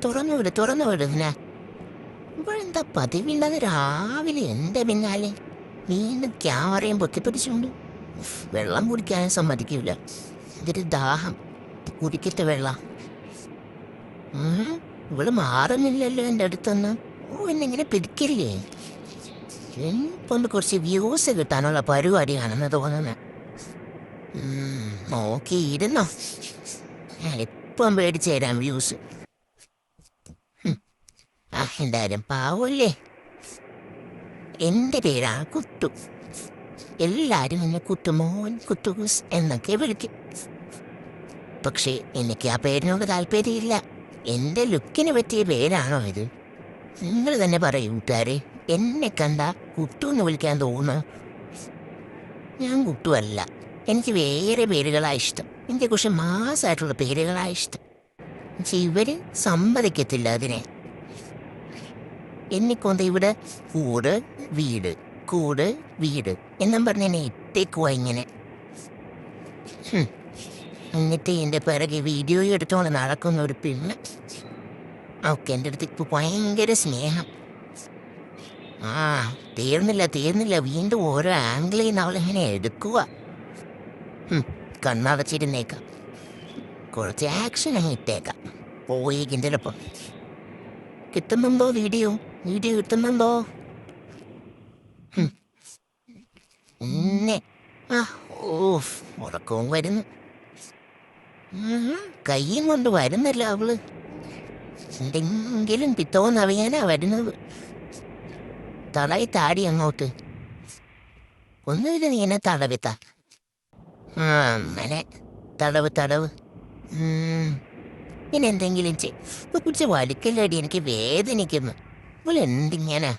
തുറന്നു വിട് പിന്നെ. ഇപ്പോഴെന്താ പതിവില്ലാതെ രാവിലെ എൻ്റെ പിന്നാലെ വീണ്ടും ക്യാമറയും പൊത്തിപ്പിടിച്ചുകൊണ്ട്. വെള്ളം കുടിക്കാനും സമ്മതിക്കില്ല. ഇതൊരു ദാഹം. കുടിക്കട്ടെ വെള്ളം. ഇവിടെ മാറുന്നില്ലല്ലോ എൻ്റെ അടുത്തൊന്ന്. എന്നെങ്ങനെ പിടിക്കില്ലേ? ഇപ്പം കുറച്ച് വ്യൂസ് കിട്ടാനുള്ള പരിപാടിയാണെന്ന് തോന്നുന്നത്. നോക്കിയിരുന്നോ? ഇപ്പം മേടിച്ചു തരാം വ്യൂസ്. എന്തായാലും പാവല്ലേ. എൻ്റെ പേരാണ് കുട്ടു. എല്ലാവരും എന്നെ കുട്ടുമോൻ, കുട്ടൂസ് എന്നൊക്കെ വിളിക്കും. പക്ഷേ എനിക്ക് ആ പേരിനോട് താല്പര്യമില്ല. എൻ്റെ ലുക്കിന് പറ്റിയ പേരാണോ ഇത്? നിങ്ങൾ തന്നെ പറയൂ കൂട്ടുകാരെ. എന്നെ കണ്ട കുട്ടു എന്ന് വിളിക്കാൻ തോന്നുന്നു. ഞാൻ കുട്ടു അല്ല. എനിക്ക് വേറെ പേരുകളാണ് ഇഷ്ടം. എനിക്ക് കുറച്ച് മാസമായിട്ടുള്ള പേരുകളാണ് ഇഷ്ടം. പക്ഷെ ഇവർ സമ്മതിക്കത്തില്ല അതിനെ. എന്നെക്കൊണ്ട് ഇവിടെ കൂട് വീട് എന്നും പറഞ്ഞ് എന്നെ ഇട്ടേക്കുവാ ഇങ്ങനെ. എന്നിട്ട് എൻ്റെ പിറകെ വീഡിയോ എടുത്തോണ്ട് നടക്കുന്ന ഒരു പെണ്ണ്. ഓക്കെ, എൻ്റെ അടുത്ത് ഇപ്പോൾ ഭയങ്കര സ്നേഹം. തീർന്നില്ല. വീണ്ടും ഓരോ ആംഗിളിൽ നിന്ന് അവളിങ്ങനെ എടുക്കുക. കണ്ണടച്ചിരുന്നേക്കാം. കുറച്ച് ആക്ഷൻ അങ്ങ് ഇട്ടേക്കാം. പോയി കിണ്ടലപ്പം. കിട്ടുന്നുണ്ടോ വീഡിയോ കിട്ടുന്നുണ്ടോ? ഉറക്കവും വരുന്നു. കയ്യും കൊണ്ട് വരുന്നല്ല അവള്. എന്തെങ്കിലും പിത്തോന്നറിയാനാ വരുന്നത്. തളയി താടി അങ്ങോട്ട്. ഒന്നുമില്ല, നീ എന്നെ തടവിത്ത. അങ്ങനെ തടവ്. ഇനി എന്തെങ്കിലും കുറിച്ച് വലിക്കല്ലടി, എനിക്ക് വേദനിക്കുന്നു. ഇപ്പോൾ എന്തിങ്ങനെ